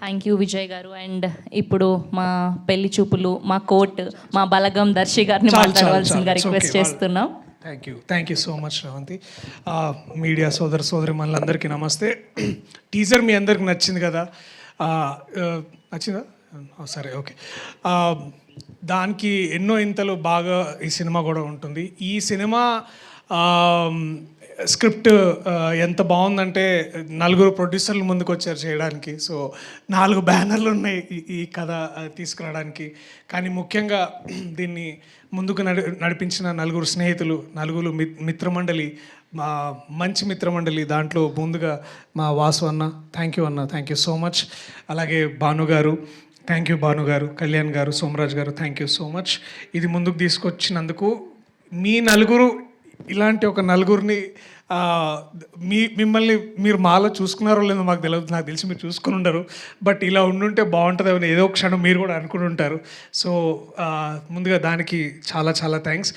Thank you Vijay గారు. And ఇప్పుడు మా పెళ్లి చూపులు, మా కోర్ట్, మా బలగం దర్శి గారిని మాట్లాడవలసిందిగా రిక్వెస్ట్ చేస్తున్నాం. Thank you so much Sravanthi. Media సోదరి మనందరికీ నమస్తే. టీజర్ మీ అందరికి నచ్చింది కదా? నచ్చిందా? సరే, ఓకే. దానికి ఎన్నో ఇంతలు బాగా ఈ సినిమా కూడా ఉంటుంది. ఈ సినిమా స్క్రిప్ట్ ఎంత బాగుందంటే 4 ప్రొడ్యూసర్లు ముందుకు వచ్చారు చేయడానికి. సో 4 బ్యానర్లు ఉన్నాయి ఈ కథ తీసుకురావడానికి. కానీ ముఖ్యంగా దీన్ని ముందుకు నడిపించిన 4 స్నేహితులు, 4 మిత్రమండలి, మా మంచి మిత్రమండలి. దాంట్లో ముందుగా మా వాసు అన్న, థ్యాంక్ యూ సో మచ్. అలాగే భాను గారు, థ్యాంక్ యూ భాను గారు. కళ్యాణ్ గారు, సోమరాజ్ గారు, థ్యాంక్ యూ సో మచ్. ఇది ముందుకు తీసుకొచ్చినందుకు. మీ 4 ఇలాంటి ఒక 4ని మిమ్మల్ని మీరు మాలో చూసుకున్నారో లేదో మాకు తెలియదు. నాకు తెలిసి మీరు చూసుకుని ఉండరు. బట్ ఇలా ఉండుంటే బాగుంటుంది ఏదో ఒక క్షణం మీరు కూడా అనుకుని ఉంటారు. సో ముందుగా దానికి చాలా చాలా థ్యాంక్స్.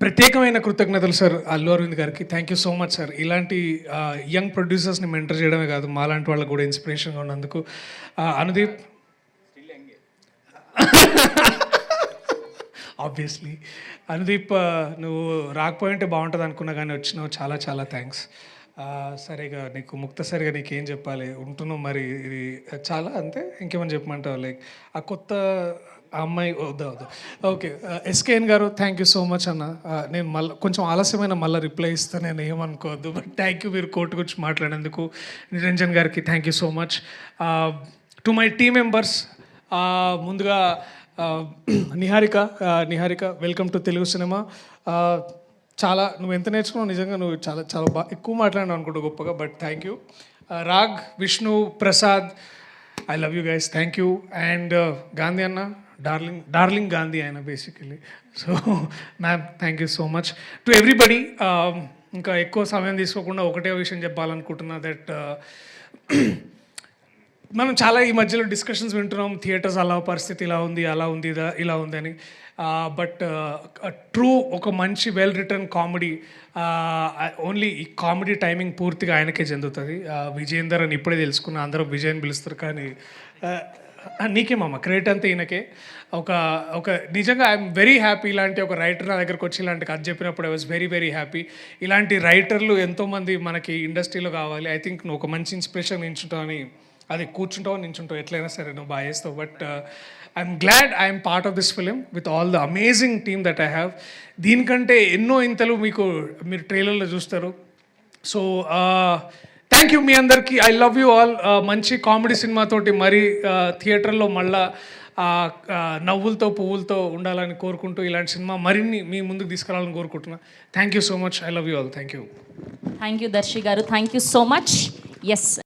ప్రత్యేకమైన కృతజ్ఞతలు సార్ అల్లు అరవింద్ గారికి. Thank you so much sir. ఇలాంటి యంగ్ ప్రొడ్యూసర్స్ని మెంటర్ చేయడమే కాదు, మాలాంటి వాళ్ళకు కూడా ఇన్స్పిరేషన్గా ఉన్నందుకు. అనుదీప్ ఆబ్వియస్లీ. అనుదీప్, నువ్వు రాకపోయింటే బాగుంటుంది అనుకున్నా కానీ వచ్చినావు. చాలా చాలా థ్యాంక్స్. సరిగా నీకు ముక్తసరిగా నీకేం చెప్పాలి, ఉంటున్నావు మరి. ఇది చాలా అంతే. ఇంకేమైనా చెప్పమంటావు? లైక్ ఆ కొత్త అమ్మాయి వద్దా? ఓకే. ఎస్కేఎన్ గారు, థ్యాంక్ యూ సో మచ్ అన్న. నేను మళ్ళీ కొంచెం ఆలస్యమైన మళ్ళీ రిప్లై ఇస్తాను, నేను ఏమనుకోవద్దు. బట్ థ్యాంక్ యూ మీరు కోర్టు గురించి మాట్లాడేందుకు. నిరంజన్ గారికి thank you so much. To my team members, ముందుగా Niharika, welcome to Telugu cinema. చాలా నువ్వు ఎంత నేర్చుకున్నావు నిజంగా. నువ్వు చాలా చాలా బాగా ఎక్కువ మాట్లాడినావు అనుకుంటా గొప్పగా. But thank you. Rag, Vishnu, Prasad, I love you guys. Thank you. And Gandhi అన్న, డార్లింగ్ గాంధీ ఆయన basically. So ma'am, thank you so much to everybody. ఇంకా ఎక్కువ సమయం తీసుకోకుండా ఒకటే విషయం చెప్పాలనుకుంటున్నా. దట్ మనం చాలా ఈ మధ్యలో డిస్కషన్స్ వింటున్నాం, థియేటర్స్ అలా పరిస్థితి ఇలా ఉంది, అలా ఉంది, ఇలా ఉంది అని. బట్ ట్రూ ఒక మంచి వెల్ రిటర్న్ కామెడీ, ఓన్లీ ఈ కామెడీ టైమింగ్ పూర్తిగా ఆయనకే చెందుతుంది. విజయేందర్ అని ఇప్పుడే తెలుసుకున్నా. అందరూ విజయ్ అని పిలుస్తారు కానీ నీకేమమ్మ క్రెడిట్ అంతా ఈయనకే. ఒక నిజంగా ఐఎమ్ వెరీ హ్యాపీ. ఇలాంటి ఒక రైటర్ నా దగ్గరకు వచ్చి ఇలాంటి కథ చెప్పినప్పుడు ఐ వాజ్ వెరీ హ్యాపీ. ఇలాంటి రైటర్లు ఎంతోమంది మనకి ఇండస్ట్రీలో కావాలి. ఐ థింక్ నువ్వు ఒక మంచి ఇన్స్పిరేషన్ నించుంటావు అని. అది కూర్చుంటావు నించుంటావు ఎట్లయినా సరే నువ్వు బాగా చేస్తావు. But I'm glad I'm part of this film with all the amazing team that I have. దీనికంటే ఎన్నో ఇంతలు మీరు ట్రైలర్లో చూస్తారు. సో థ్యాంక్ యూ మీ అందరికీ. I love you all. మంచి కామెడీ సినిమాతోటి మరి థియేటర్లో మళ్ళా నవ్వులతో పువ్వులతో ఉండాలని కోరుకుంటూ ఇలాంటి సినిమా మరిన్ని మీ ముందుకు తీసుకురావాలని కోరుకుంటున్నా. Thank you so much. I love you all. Thank you. Thank you Darshi garu. Thank you so much. Yes.